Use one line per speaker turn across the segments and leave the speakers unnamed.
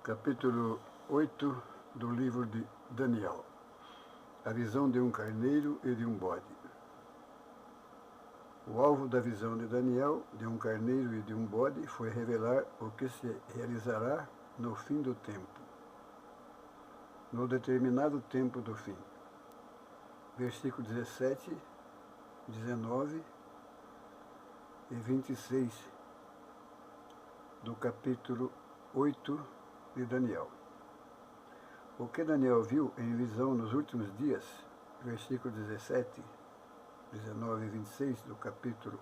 Capítulo 8 do livro de Daniel. A visão de um carneiro e de um bode. O alvo da visão de Daniel, de um carneiro e de um bode, foi revelar o que se realizará no fim do tempo, no determinado tempo do fim. Versículo 17, 19 e 26 do capítulo 8 de Daniel. O que Daniel viu em visão nos últimos dias, versículo 17, 19 e 26 do capítulo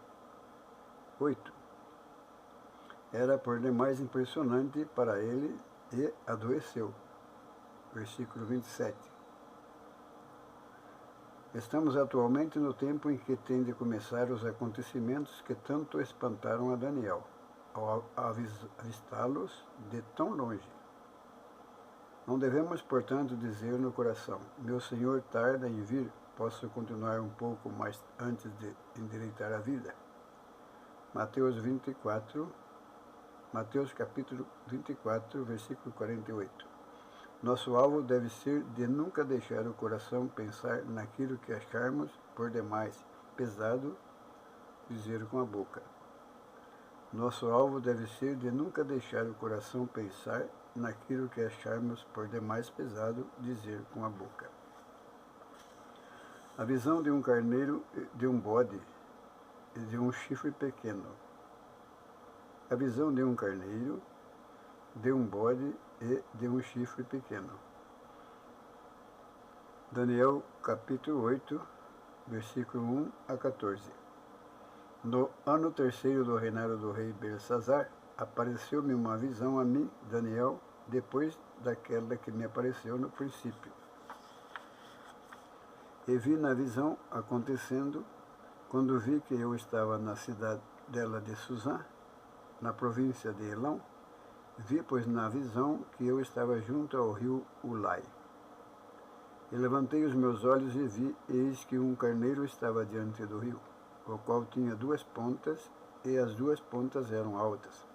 8, era por demais impressionante para ele e adoeceu. Versículo 27. Estamos atualmente no tempo em que têm de começar os acontecimentos que tanto espantaram a Daniel, ao avistá-los de tão longe. Não devemos, portanto, dizer no coração: meu Senhor tarda em vir, posso continuar um pouco mais antes de endireitar a vida. Mateus capítulo 24, versículo 48. Nosso alvo deve ser de nunca deixar o coração pensar naquilo que acharmos por demais pesado dizer com a boca. Nosso alvo deve ser de nunca deixar o coração pensar naquilo que acharmos por demais pesado dizer com a boca. A visão de um carneiro, de um bode e de um chifre pequeno. A visão de um carneiro, de um bode e de um chifre pequeno. Daniel capítulo 8, versículo 1 a 14. No ano terceiro do reinado do rei Belsazar, apareceu-me uma visão a mim, Daniel, depois daquela que me apareceu no princípio. E vi na visão acontecendo, quando vi que eu estava na cidadela de Suzã, na província de Elão, vi, pois, na visão que eu estava junto ao rio Ulai. E levantei os meus olhos e vi, eis que um carneiro estava diante do rio, o qual tinha duas pontas, e as duas pontas eram altas,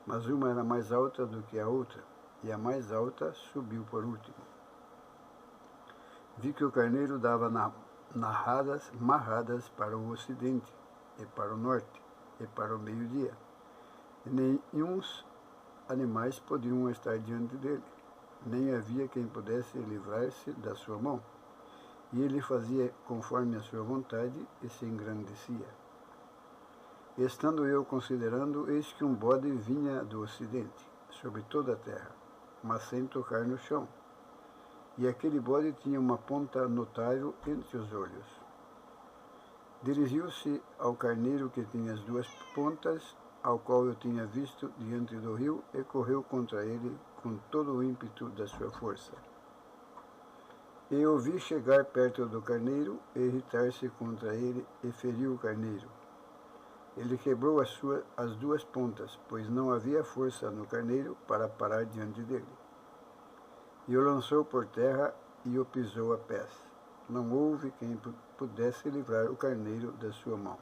mas uma era mais alta do que a outra, e a mais alta subiu por último. Vi que o carneiro dava marradas para o ocidente, e para o norte, e para o meio-dia, e nenhum animais podiam estar diante dele, nem havia quem pudesse livrar-se da sua mão. E ele fazia conforme a sua vontade e se engrandecia. Estando eu considerando, eis que um bode vinha do ocidente, sobre toda a terra, mas sem tocar no chão. E aquele bode tinha uma ponta notável entre os olhos. Dirigiu-se ao carneiro que tinha as duas pontas, ao qual eu tinha visto diante do rio, e correu contra ele com todo o ímpeto da sua força. E o vi chegar perto do carneiro e irritar-se contra ele, e feriu o carneiro. Ele quebrou as duas pontas, pois não havia força no carneiro para parar diante dele. E o lançou por terra e o pisou a pés. Não houve quem pudesse livrar o carneiro da sua mão.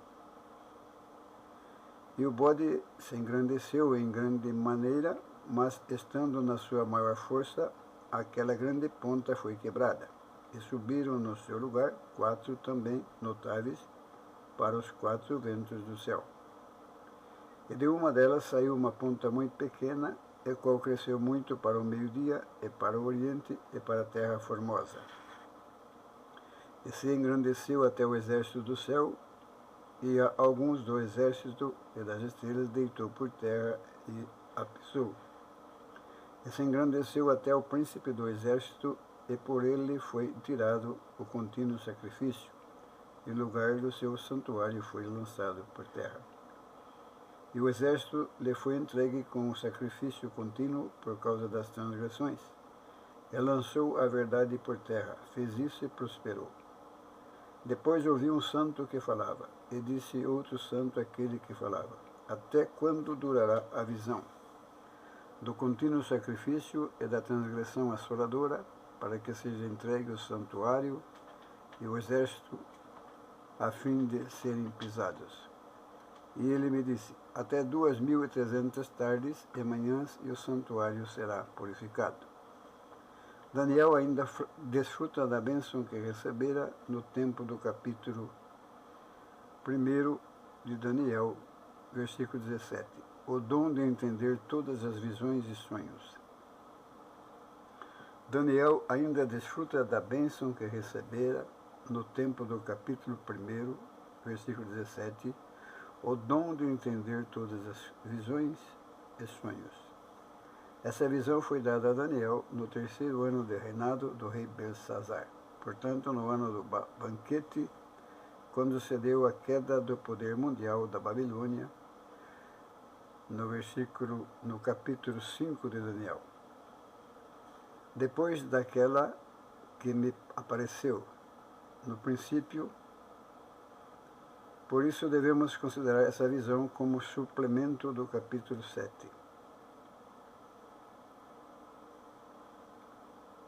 E o bode se engrandeceu em grande maneira, mas estando na sua maior força, aquela grande ponta foi quebrada. E subiram no seu lugar 4 também notáveis para os 4 ventos do céu. E de uma delas saiu uma ponta muito pequena, a qual cresceu muito para o meio-dia, e para o oriente, e para a terra formosa. E se engrandeceu até o exército do céu, e a alguns do exército e das estrelas deitou por terra e a pisou. E se engrandeceu até o príncipe do exército, e por ele foi tirado o contínuo sacrifício, e o lugar do seu santuário foi lançado por terra. E o exército lhe foi entregue com o sacrifício contínuo por causa das transgressões. E lançou a verdade por terra, fez isso e prosperou. Depois ouvi um santo que falava, e disse outro santo àquele que falava: até quando durará a visão do contínuo sacrifício e da transgressão assoladora, para que seja entregue o santuário e o exército, a fim de serem pisados? E ele me disse: até 2.300 tardes e manhãs, e o santuário será purificado. Daniel ainda desfruta da bênção que recebera no tempo do capítulo 1 de Daniel, versículo 17. O dom de entender todas as visões e sonhos. Daniel ainda desfruta da bênção que recebera no tempo do capítulo 1, versículo 17, o dom de entender todas as visões e sonhos. Essa visão foi dada a Daniel no 3º ano de reinado do rei Belsazar, portanto, no ano do banquete, quando se deu a queda do poder mundial da Babilônia, no capítulo 5 de Daniel. Depois daquela que me apareceu no princípio, por isso devemos considerar essa visão como suplemento do capítulo 7.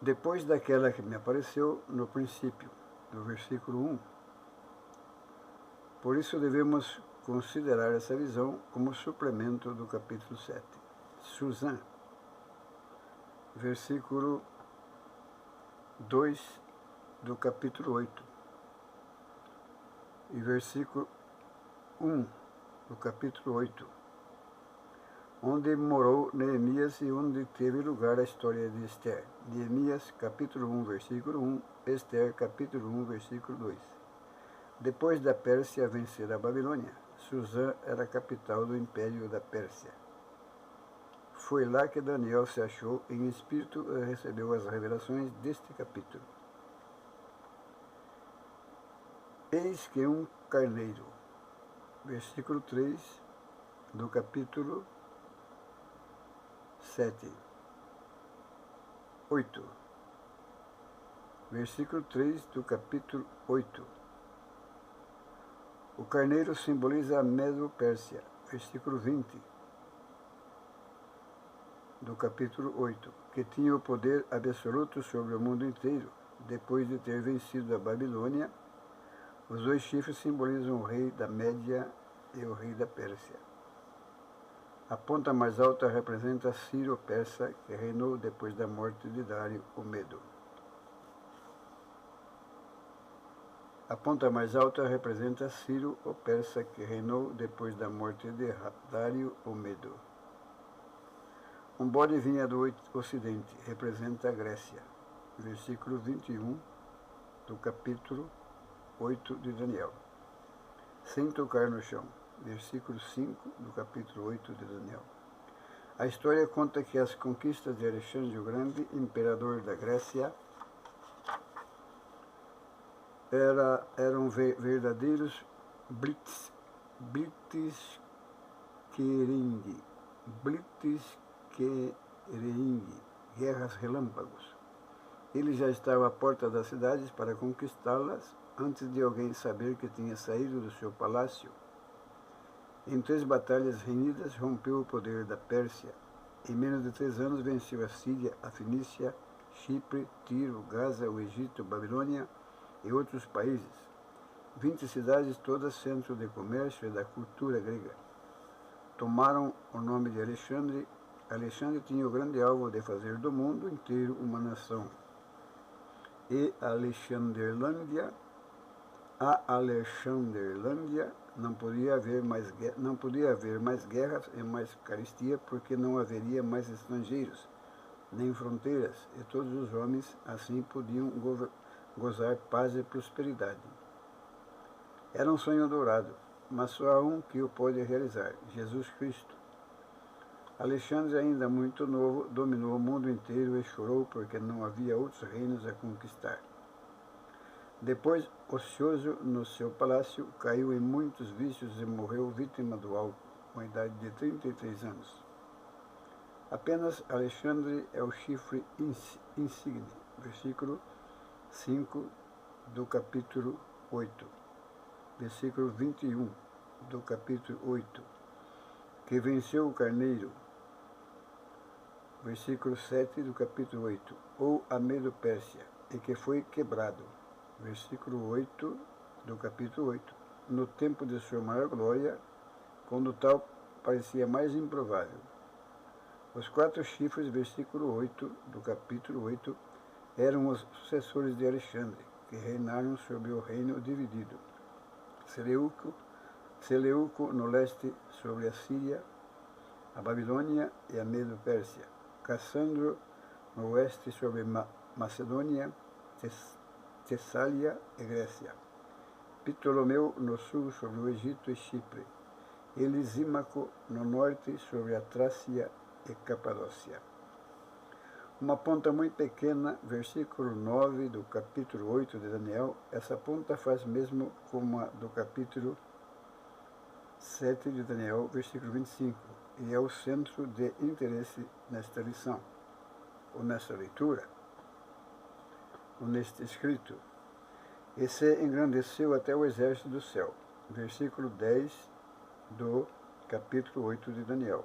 Depois daquela que me apareceu no princípio, no versículo 1. Por isso devemos considerar essa visão como suplemento do capítulo 7. Suzã, versículo 2 do capítulo 8. E versículo 1 do capítulo 8. Onde morou Neemias e onde teve lugar a história de Esther. Neemias, capítulo 1, versículo 1, Esther, capítulo 1, versículo 2. Depois da Pérsia vencer a Babilônia, Suzã era a capital do Império da Pérsia. Foi lá que Daniel se achou em espírito e recebeu as revelações deste capítulo. Eis que um carneiro, versículo 3 do capítulo 8. Versículo 3 do capítulo 8. O carneiro simboliza a Medo-Pérsia. Versículo 20 do capítulo 8, que tinha o poder absoluto sobre o mundo inteiro, depois de ter vencido a Babilônia. Os 2 chifres simbolizam o rei da Média e o rei da Pérsia. A ponta mais alta representa Ciro Persa, que reinou depois da morte de Dário o Medo. A ponta mais alta representa Ciro o Persa, que reinou depois da morte de Dário o Medo. Um bode vinha do ocidente, representa a Grécia. Versículo 21 do capítulo 8 de Daniel. Sem tocar no chão. Versículo 5 do capítulo 8 de Daniel. A história conta que as conquistas de Alexandre o Grande, imperador da Grécia, eram verdadeiros blitzkrieg, guerras relâmpagos. Ele já estava à porta das cidades para conquistá-las antes de alguém saber que tinha saído do seu palácio. Em 3 batalhas renhidas, rompeu o poder da Pérsia. Em menos de 3 anos, venceu a Síria, a Fenícia, Chipre, Tiro, Gaza, o Egito, Babilônia e outros países. 20 cidades, todas centro de comércio e da cultura grega. Tomaram o nome de Alexandre. Alexandre tinha o grande alvo de fazer do mundo inteiro uma nação. E a Alexanderlândia não podia haver mais guerras e mais carestia, porque não haveria mais estrangeiros, nem fronteiras, e todos os homens assim podiam gozar paz e prosperidade. Era um sonho dourado, mas só há um que o pode realizar, Jesus Cristo. Alexandre, ainda muito novo, dominou o mundo inteiro e chorou porque não havia outros reinos a conquistar. Depois, ocioso no seu palácio, caiu em muitos vícios e morreu vítima do álcool, com a idade de 33 anos. Apenas Alexandre é o chifre insigne, versículo 5 do capítulo 8, versículo 21 do capítulo 8, que venceu o carneiro, versículo 7 do capítulo 8, ou a Medo-Pérsia, e que foi quebrado, versículo 8 do capítulo 8, no tempo de sua maior glória, quando tal parecia mais improvável. Os 4 chifres, versículo 8 do capítulo 8, eram os sucessores de Alexandre, que reinaram sobre o reino dividido. Seleuco no leste sobre a Síria, a Babilônia e a Medo-Pérsia. Cassandro no oeste sobre Macedônia, Tessália e Grécia. Ptolomeu no sul sobre o Egito e Chipre. E Lisímaco no norte sobre a Trácia e Capadócia. Uma ponta muito pequena, versículo 9 do capítulo 8 de Daniel, essa ponta faz mesmo como a do capítulo 7 de Daniel, versículo 25, e é o centro de interesse nesta lição, ou nesta leitura, ou neste escrito. E se engrandeceu até o exército do céu, versículo 10 do capítulo 8 de Daniel.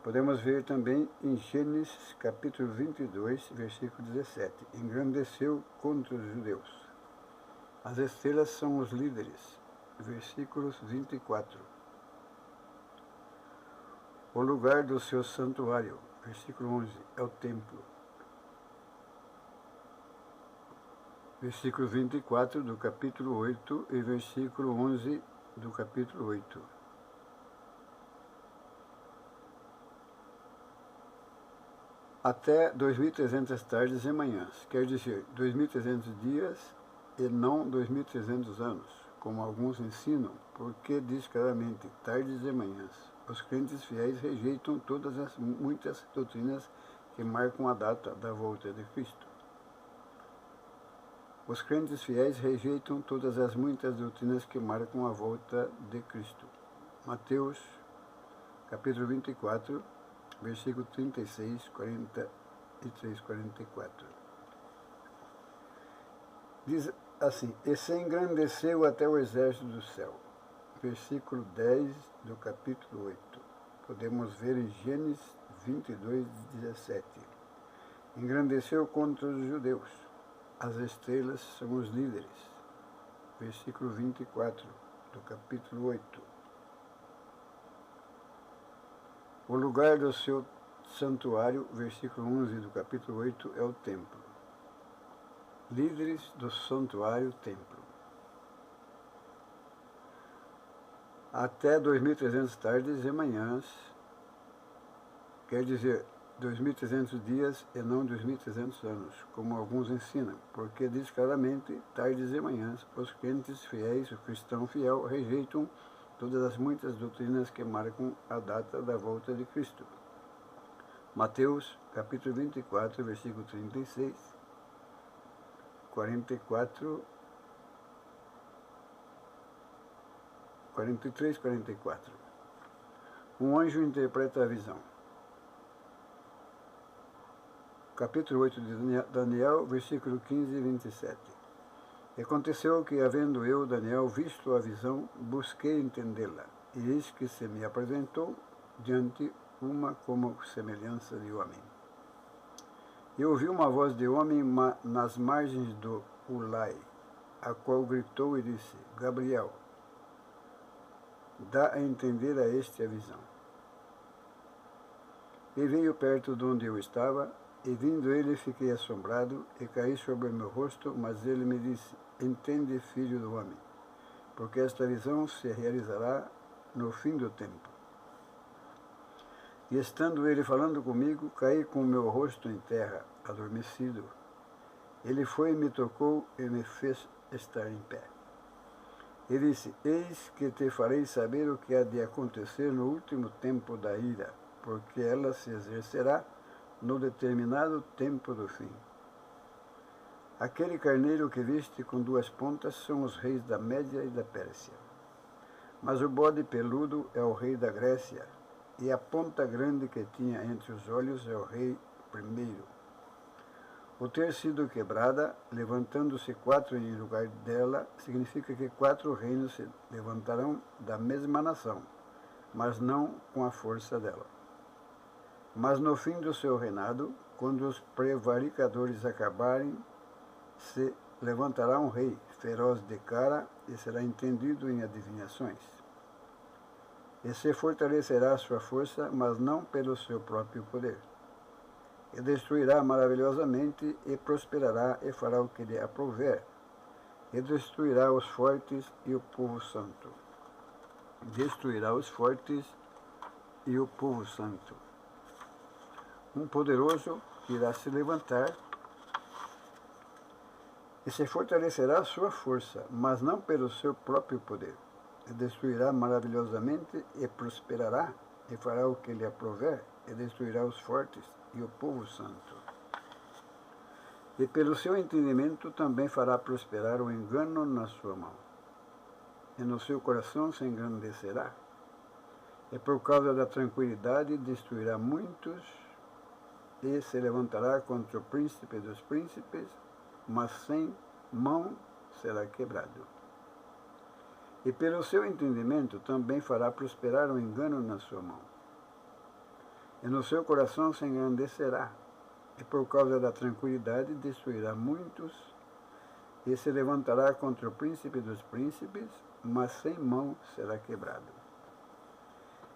Podemos ver também em Gênesis, capítulo 22, versículo 17. Engrandeceu contra os judeus. As estrelas são os líderes. Versículos 24. O lugar do seu santuário. Versículo 11. É o templo. Versículo 24 do capítulo 8 e versículo 11 do capítulo 8. Até 2.300 tardes e manhãs, quer dizer, 2.300 dias e não 2.300 anos, como alguns ensinam, porque diz claramente tardes e manhãs. Os crentes fiéis rejeitam todas as muitas doutrinas que marcam a data da volta de Cristo. Os crentes fiéis rejeitam todas as muitas doutrinas que marcam a volta de Cristo. Mateus, capítulo 24, versículo 36, 43, 44. Diz assim, e se engrandeceu até o exército do céu. Versículo 10 do capítulo 8. Podemos ver em Gênesis 22, 17. Engrandeceu contra os judeus. As estrelas são os líderes. Versículo 24 do capítulo 8. O lugar do seu santuário, versículo 11 do capítulo 8, é o templo. Líderes do santuário templo. Até 2.300 tardes e manhãs, quer dizer, 2.300 dias e não 2.300 anos, como alguns ensinam, porque diz claramente tardes e manhãs, os crentes fiéis, o cristão fiel, rejeitam todas as muitas doutrinas que marcam a data da volta de Cristo. Mateus, capítulo 24, versículo 36, 44, 43, 44. Um anjo interpreta a visão. Capítulo 8 de Daniel, versículo 15 e 27. E aconteceu que, havendo eu, Daniel, visto a visão, busquei entendê-la, e eis que se me apresentou diante uma como semelhança de homem. E ouvi uma voz de homem nas margens do Ulai, a qual gritou e disse, Gabriel, dá a entender a este a visão. E veio perto de onde eu estava, e vindo ele fiquei assombrado, e caí sobre o meu rosto, mas ele me disse, entende, filho do homem, porque esta visão se realizará no fim do tempo. E estando ele falando comigo, caí com o meu rosto em terra, adormecido. Ele foi e me tocou e me fez estar em pé. E disse, eis que te farei saber o que há de acontecer no último tempo da ira, porque ela se exercerá no determinado tempo do fim. Aquele carneiro que viste com 2 pontas são os reis da Média e da Pérsia. Mas o bode peludo é o rei da Grécia, e a ponta grande que tinha entre os olhos é o rei primeiro. O ter sido quebrada, levantando-se 4 em lugar dela, significa que 4 reinos se levantarão da mesma nação, mas não com a força dela. Mas no fim do seu reinado, quando os prevaricadores acabarem, se levantará um rei, feroz de cara, e será entendido em adivinhações. E se fortalecerá sua força, mas não pelo seu próprio poder. E destruirá maravilhosamente, e prosperará, e fará o que lhe aprouver. E destruirá os fortes e o povo santo. Destruirá os fortes e o povo santo. Um poderoso que irá se levantar e se fortalecerá a sua força, mas não pelo seu próprio poder. E destruirá maravilhosamente, e prosperará, e fará o que lhe aprouver, e destruirá os fortes e o povo santo. E pelo seu entendimento também fará prosperar o engano na sua mão. E no seu coração se engrandecerá. E por causa da tranquilidade destruirá muitos, e se levantará contra o príncipe dos príncipes, mas sem mão será quebrado. E pelo seu entendimento também fará prosperar o engano na sua mão. E no seu coração se engrandecerá, e por causa da tranquilidade destruirá muitos, e se levantará contra o príncipe dos príncipes, mas sem mão será quebrado.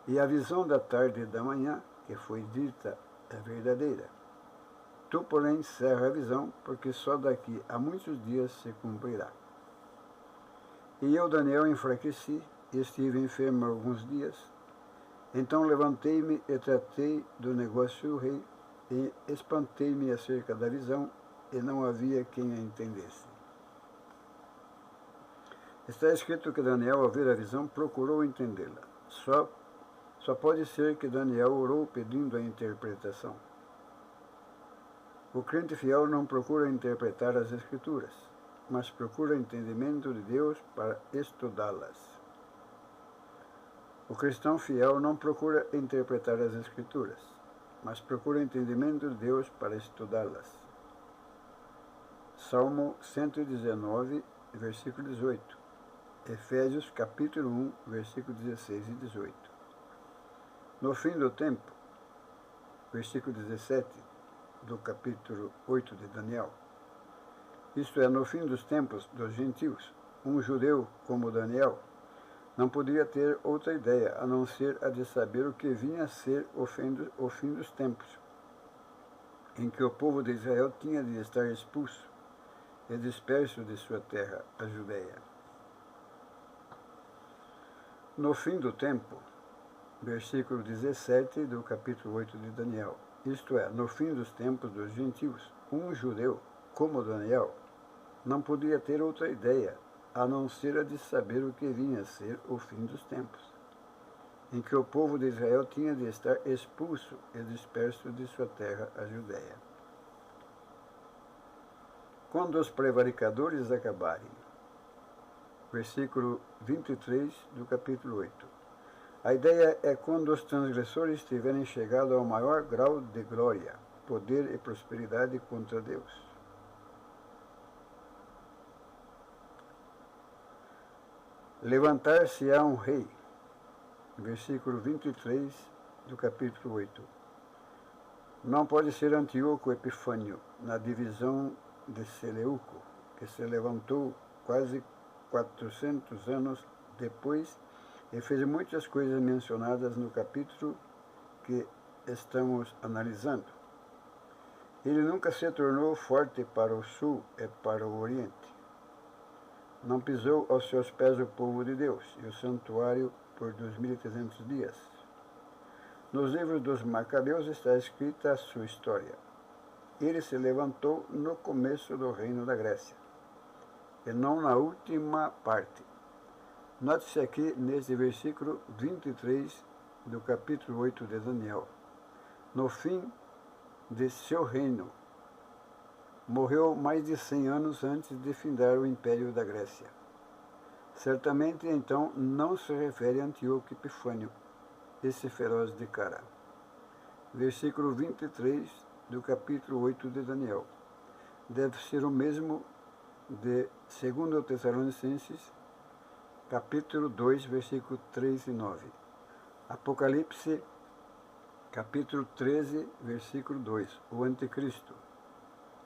E a visão da tarde e da manhã, que foi dita, é verdadeira. Tu, porém, cerra a visão, porque só daqui a muitos dias se cumprirá. E eu, Daniel, enfraqueci, e estive enfermo alguns dias. Então levantei-me e tratei do negócio do rei, e espantei-me acerca da visão, e não havia quem a entendesse. Está escrito que Daniel, ao ver a visão, procurou entendê-la. Só pode ser que Daniel orou pedindo a interpretação. O crente fiel não procura interpretar as Escrituras, mas procura entendimento de Deus para estudá-las. O cristão fiel não procura interpretar as Escrituras, mas procura entendimento de Deus para estudá-las. Salmo 119, versículo 18. Efésios, capítulo 1, versículo 16 e 18. No fim do tempo, versículo 17, do capítulo 8 de Daniel. Isto é, no fim dos tempos dos gentios, um judeu como Daniel não podia ter outra ideia a não ser a de saber o que vinha a ser o fim dos tempos, em que o povo de Israel tinha de estar expulso e disperso de sua terra, a Judeia. No fim do tempo, versículo 17 do capítulo 8 de Daniel. Isto é, no fim dos tempos dos gentios, um judeu, como Daniel, não podia ter outra ideia, a não ser a de saber o que vinha a ser o fim dos tempos, em que o povo de Israel tinha de estar expulso e disperso de sua terra, a Judeia. Quando os prevaricadores acabarem. Versículo 23 do capítulo 8. A ideia é quando os transgressores tiverem chegado ao maior grau de glória, poder e prosperidade contra Deus. Levantar-se-á um rei. Versículo 23 do capítulo 8. Não pode ser Antíoco Epifânio, na divisão de Seleuco, que se levantou quase 400 anos depois e fez muitas coisas mencionadas no capítulo que estamos analisando. Ele nunca se tornou forte para o sul e para o oriente. Não pisou aos seus pés o povo de Deus e o santuário por 2.300 dias. Nos livros dos Macabeus está escrita a sua história. Ele se levantou no começo do reino da Grécia, e não na última parte. Note-se aqui neste versículo 23 do capítulo 8 de Daniel. No fim de seu reino, morreu mais de 100 anos antes de findar o Império da Grécia. Certamente, então, não se refere a Antíoco Epifânio, esse feroz de cara. Versículo 23 do capítulo 8 de Daniel. Deve ser o mesmo de 2 Tessalonicenses, capítulo 2, versículo 3 e 9. Apocalipse, capítulo 13, versículo 2. O anticristo.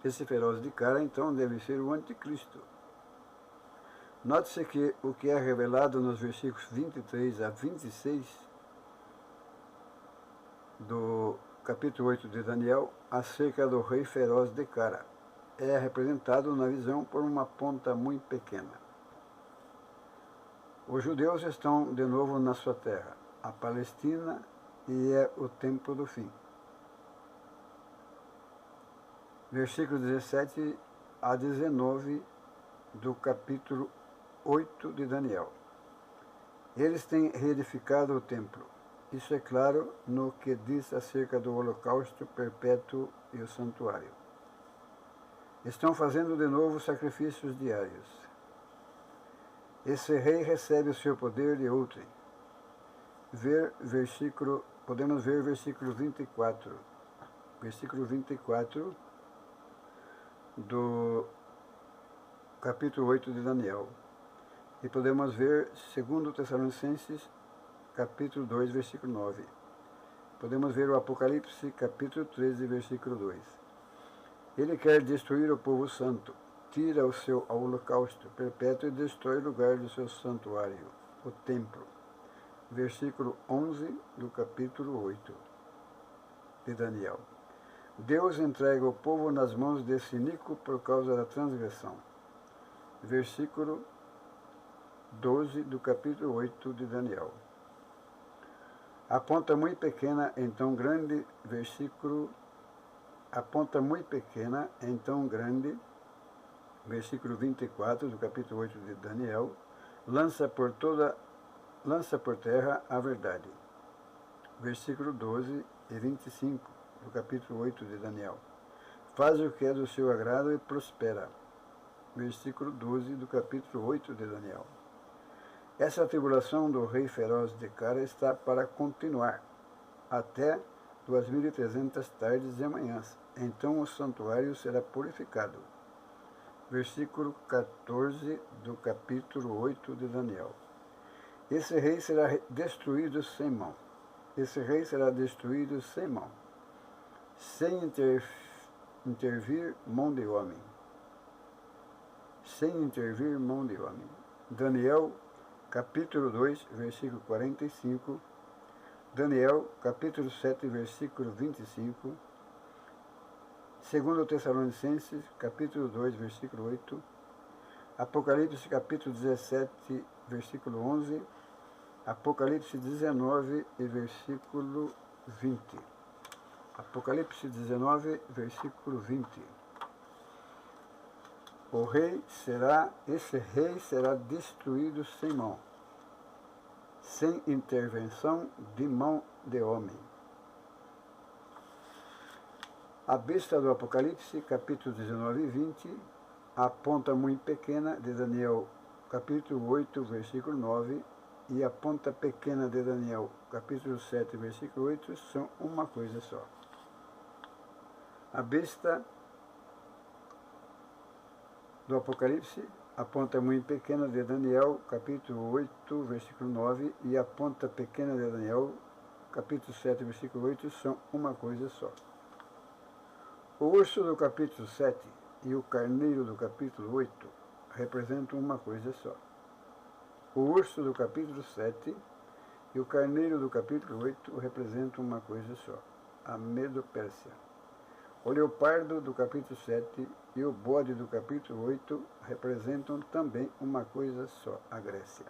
Esse feroz de cara, então, deve ser o anticristo. Note-se que o que é revelado nos versículos 23 a 26 do capítulo 8 de Daniel, acerca do rei feroz de Cara. É representado na visão por uma ponta muito pequena. Os judeus estão de novo na sua terra, a Palestina, e é o tempo do fim. Versículo 17 a 19 do capítulo 8 de Daniel. Eles têm reedificado o templo. Isso é claro no que diz acerca do holocausto perpétuo e o santuário. Estão fazendo de novo sacrifícios diários. Esse rei recebe o seu poder de outrem. Podemos ver versículo 24. Versículo 24 do capítulo 8 de Daniel. E podemos ver 2 Tessalonicenses, capítulo 2, versículo 9. Podemos ver o Apocalipse, capítulo 13, versículo 2. Ele quer destruir o povo santo, tira o seu holocausto perpétuo e destrói o lugar do seu santuário, o templo. Versículo 11 do capítulo 8 de Daniel. Deus entrega o povo nas mãos desse iníquo por causa da transgressão. Versículo 12 do capítulo 8 de Daniel. A ponta muito pequena, então grande, a ponta muito pequena, então grande, versículo 24 do capítulo 8 de Daniel, lança por terra a verdade. Versículo 12 e 25 do capítulo 8 de Daniel. Faz o que é do seu agrado e prospera. Versículo 12 do capítulo 8 de Daniel. Essa tribulação do rei feroz de Cara está para continuar até 2.300 tardes e manhãs. Então o santuário será purificado. Versículo 14 do capítulo 8 de Daniel. Esse rei será destruído sem mão. Esse rei será destruído sem mão, sem intervir mão de homem. Sem intervir mão de homem. Daniel, capítulo 2, versículo 45. Daniel, capítulo 7, versículo 25. 2 Tessalonicenses, capítulo 2, versículo 8. Apocalipse, capítulo 17, versículo 11. Apocalipse 19 e versículo 20. Apocalipse 19, versículo 20. Esse rei será destruído sem mão, sem intervenção de mão de homem. A besta do Apocalipse, capítulo 19 e 20, a ponta muito pequena de Daniel, capítulo 8, versículo 9, e a ponta pequena de Daniel, capítulo 7, versículo 8, são uma coisa só. A besta do Apocalipse, a ponta muito pequena de Daniel, capítulo 8, versículo 9, e a ponta pequena de Daniel, capítulo 7, versículo 8, são uma coisa só. O urso do capítulo 7 e o carneiro do capítulo 8 representam uma coisa só. O urso do capítulo 7 e o carneiro do capítulo 8 representam uma coisa só, a Medo-Pérsia. O leopardo do capítulo 7 e o bode do capítulo 8 representam também uma coisa só, a Grécia.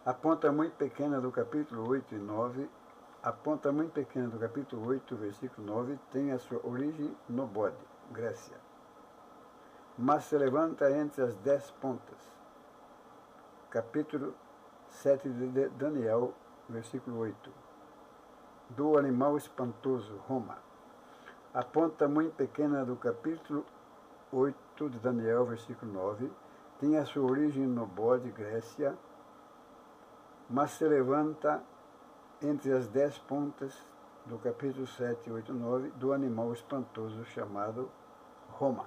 A ponta muito pequena do capítulo 8 e 9, a ponta muito pequena do capítulo 8, versículo 9, tem a sua origem no bode, Grécia. Mas se levanta entre as 10 pontas. Capítulo 7 de Daniel, versículo 8. Do animal espantoso, Roma. A ponta muito pequena do capítulo 8 de Daniel, versículo 9, tem a sua origem no bode, Grécia, mas se levanta entre as 10 pontas do capítulo 7, 8 e 9, do animal espantoso chamado Roma.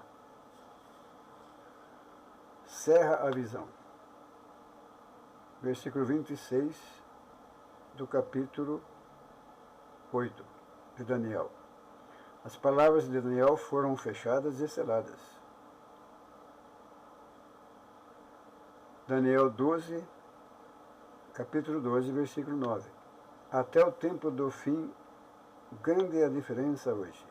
Cerra a visão. Versículo 26 do capítulo 8 de Daniel. As palavras de Daniel foram fechadas e seladas. Daniel 12, capítulo 12, versículo 9. Até o tempo do fim, grande é a diferença hoje.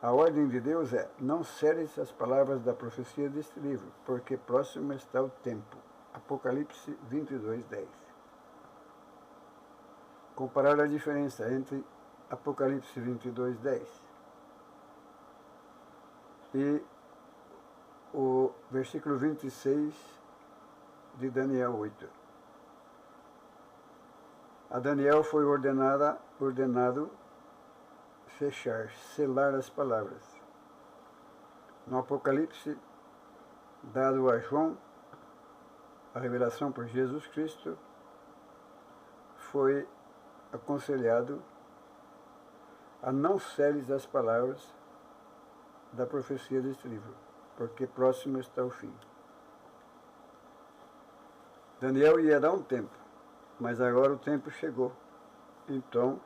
A ordem de Deus é: não ceres as palavras da profecia deste livro, porque próximo está o tempo. Apocalipse 22:10. Comparar a diferença entre Apocalipse 22:10 e o versículo 26 de Daniel 8. A Daniel foi ordenado fechar, selar as palavras. No Apocalipse, dado a João, a revelação por Jesus Cristo, foi aconselhado a não seles as palavras da profecia deste livro, porque próximo está o fim. Daniel ia dar um tempo, mas agora o tempo chegou. Então,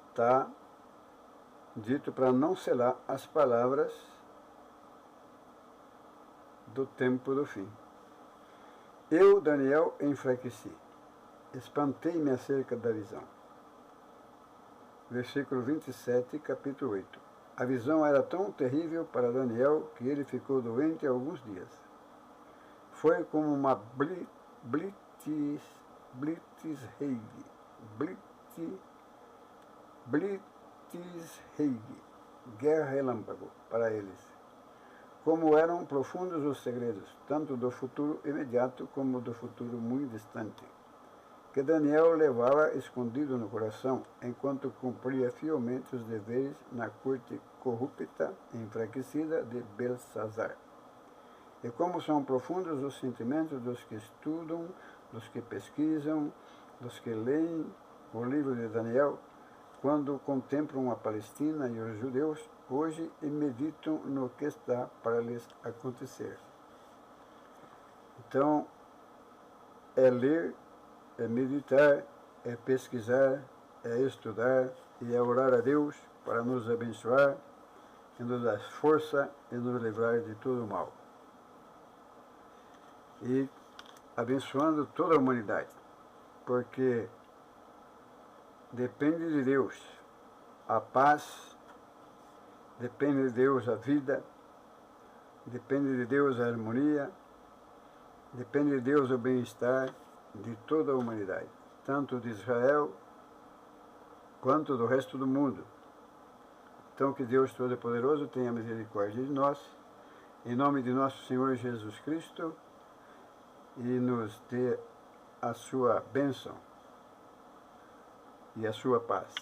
está dito para não selar as palavras do tempo do fim. Eu, Daniel, enfraqueci, espantei-me acerca da visão. Versículo 27, capítulo 8. A visão era tão terrível para Daniel que ele ficou doente alguns dias. Foi como uma blitzkrieg, guerra relâmpago para eles. Como eram profundos os segredos, tanto do futuro imediato como do futuro muito distante, que Daniel levava escondido no coração, enquanto cumpria fielmente os deveres na corte corrupta e enfraquecida de Belsazar. E como são profundos os sentimentos dos que estudam, dos que pesquisam, dos que leem o livro de Daniel, quando contemplam a Palestina e os judeus hoje e meditam no que está para lhes acontecer. Então, é ler, é meditar, é pesquisar, é estudar e é orar a Deus para nos abençoar e nos dar força e nos livrar de todo o mal. E abençoando toda a humanidade, porque depende de Deus a paz, depende de Deus a vida, depende de Deus a harmonia, depende de Deus o bem-estar de toda a humanidade, tanto de Israel quanto do resto do mundo. Então que Deus Todo-Poderoso tenha misericórdia de nós, em nome de nosso Senhor Jesus Cristo, e nos dê a sua bênção e a sua paz.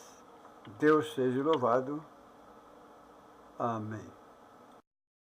Deus seja louvado. Amém.